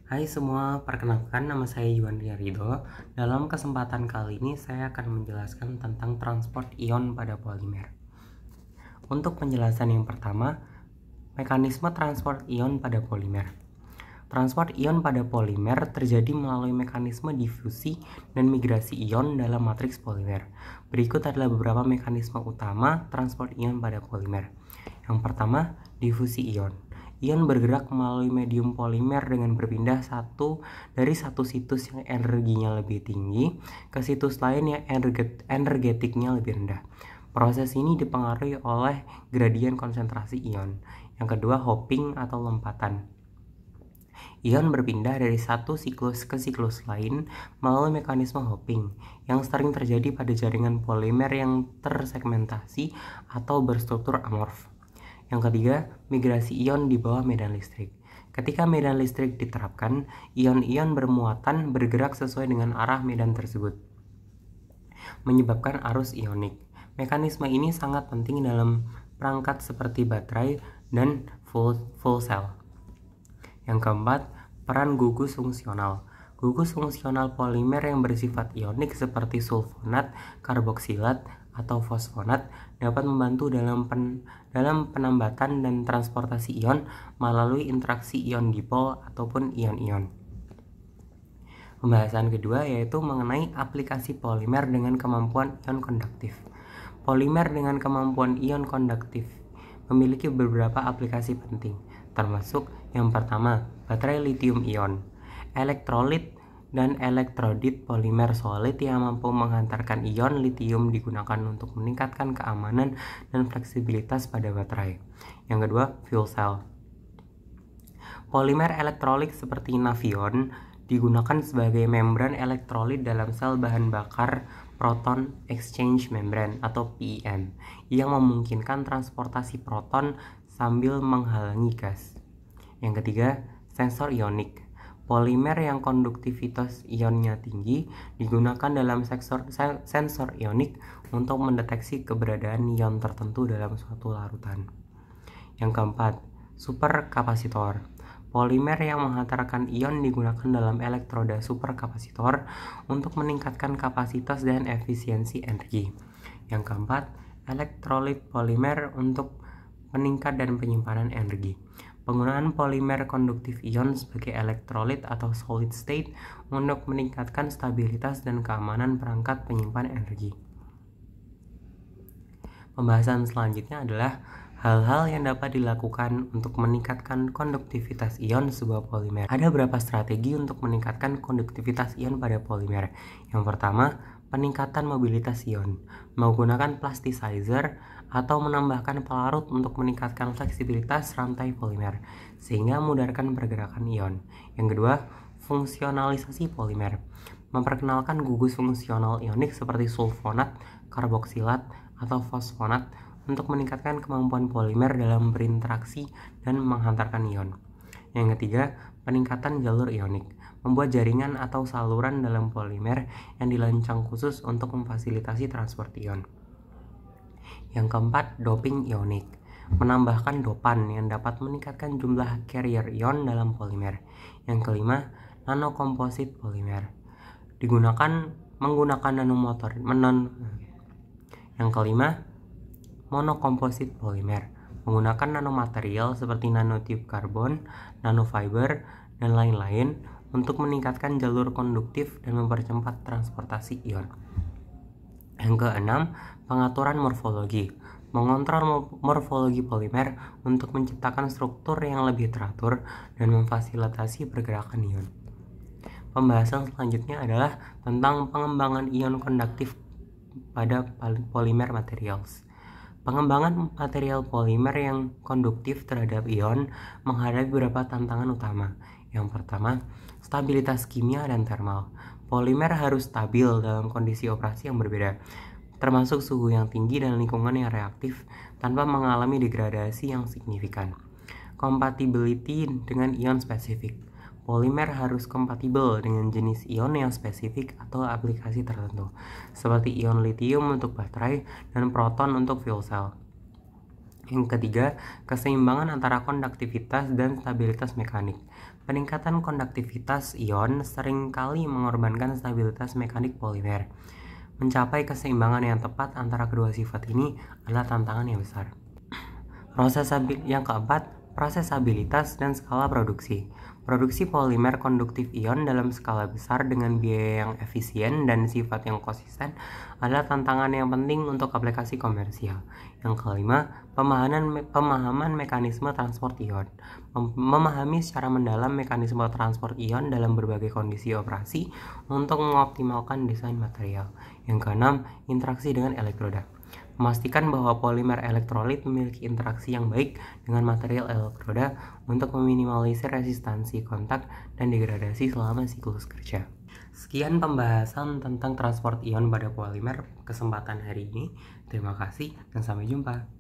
Hai semua, perkenalkan nama saya Yuandri Ridho. Dalam kesempatan kali ini saya akan menjelaskan tentang transport ion pada polimer. Untuk penjelasan yang pertama, mekanisme transport ion pada polimer. Transport ion pada polimer terjadi melalui mekanisme difusi dan migrasi ion dalam matriks polimer. Berikut adalah beberapa mekanisme utama transport ion pada polimer. Yang pertama, difusi ion. Ion bergerak melalui medium polimer dengan berpindah dari satu situs yang energinya lebih tinggi ke situs lain yang energetiknya lebih rendah. Proses ini dipengaruhi oleh gradien konsentrasi ion. Yang kedua, hopping atau lompatan. Ion berpindah dari satu siklus ke siklus lain melalui mekanisme hopping yang sering terjadi pada jaringan polimer yang tersegmentasi atau berstruktur amorf. Yang ketiga, migrasi ion di bawah medan listrik. Ketika medan listrik diterapkan, ion-ion bermuatan bergerak sesuai dengan arah medan tersebut, menyebabkan arus ionik. Mekanisme ini sangat penting dalam perangkat seperti baterai dan fuel cell. Yang keempat, peran gugus fungsional. Gugus fungsional polimer yang bersifat ionik seperti sulfonat, karboksilat, atau fosfonat dapat membantu dalam penambatan dan transportasi ion melalui interaksi ion dipol ataupun ion-ion. Pembahasan kedua yaitu mengenai aplikasi polimer dengan kemampuan ion konduktif. Polimer dengan kemampuan ion konduktif memiliki beberapa aplikasi penting, termasuk yang pertama, baterai lithium ion, elektrolit dan elektrodit polimer solid yang mampu menghantarkan ion litium digunakan untuk meningkatkan keamanan dan fleksibilitas pada baterai. Yang kedua, fuel cell. Polimer elektrolit seperti Nafion digunakan sebagai membran elektrolit dalam sel bahan bakar proton exchange membrane atau PEM yang memungkinkan transportasi proton sambil menghalangi gas. Yang ketiga, sensor ionik. Polimer yang konduktivitas ionnya tinggi digunakan dalam sensor ionik untuk mendeteksi keberadaan ion tertentu dalam suatu larutan. Yang keempat, superkapasitor. Polimer yang menghantarkan ion digunakan dalam elektroda superkapasitor untuk meningkatkan kapasitas dan efisiensi energi. Yang keempat, elektrolit polimer untuk peningkat dan penyimpanan energi. Penggunaan polimer konduktif ion sebagai elektrolit atau solid state untuk meningkatkan stabilitas dan keamanan perangkat penyimpan energi. Pembahasan selanjutnya adalah hal-hal yang dapat dilakukan untuk meningkatkan konduktivitas ion sebuah polimer. Ada beberapa strategi untuk meningkatkan konduktivitas ion pada polimer. Yang pertama, peningkatan mobilitas ion, menggunakan plasticizer atau menambahkan pelarut untuk meningkatkan fleksibilitas rantai polimer sehingga memudahkan pergerakan ion. Yang kedua, fungsionalisasi polimer, memperkenalkan gugus fungsional ionik seperti sulfonat, karboksilat, atau fosfonat untuk meningkatkan kemampuan polimer dalam berinteraksi dan menghantarkan ion. Yang ketiga, peningkatan jalur ionik, membuat jaringan atau saluran dalam polimer yang dirancang khusus untuk memfasilitasi transport ion. Yang keempat, doping ionik, menambahkan dopan yang dapat meningkatkan jumlah carrier ion dalam polimer. Yang kelima, nanokomposit polimer, menggunakan nanomotor. Yang kelima, monokomposit polimer, menggunakan nanomaterial seperti nanotube karbon, nanofiber, dan lain-lain untuk meningkatkan jalur konduktif dan mempercepat transportasi ion. Yang keenam, pengaturan morfologi, mengontrol morfologi polimer untuk menciptakan struktur yang lebih teratur dan memfasilitasi pergerakan ion. Pembahasan selanjutnya adalah tentang pengembangan ion konduktif pada polimer materials. Pengembangan material polimer yang konduktif terhadap ion menghadapi beberapa tantangan utama. Yang pertama, stabilitas kimia dan termal. Polimer harus stabil dalam kondisi operasi yang berbeda, termasuk suhu yang tinggi dan lingkungan yang reaktif tanpa mengalami degradasi yang signifikan. Compatibility dengan ion spesifik. Polimer harus kompatibel dengan jenis ion yang spesifik atau aplikasi tertentu, seperti ion litium untuk baterai dan proton untuk fuel cell. Yang ketiga, keseimbangan antara konduktivitas dan stabilitas mekanik. Peningkatan konduktivitas ion seringkali mengorbankan stabilitas mekanik polimer. Mencapai keseimbangan yang tepat antara kedua sifat ini adalah tantangan yang besar. Yang keempat, proses stabilitas dan skala produksi. Produksi polimer konduktif ion dalam skala besar dengan biaya yang efisien dan sifat yang konsisten adalah tantangan yang penting untuk aplikasi komersial. Yang kelima, pemahaman mekanisme transport ion. Memahami secara mendalam mekanisme transport ion dalam berbagai kondisi operasi untuk mengoptimalkan desain material. Yang keenam, interaksi dengan elektroda. Memastikan bahwa polimer elektrolit memiliki interaksi yang baik dengan material elektroda untuk meminimalisir resistansi kontak dan degradasi selama siklus kerja. Sekian pembahasan tentang transport ion pada polimer kesempatan hari ini. Terima kasih dan sampai jumpa.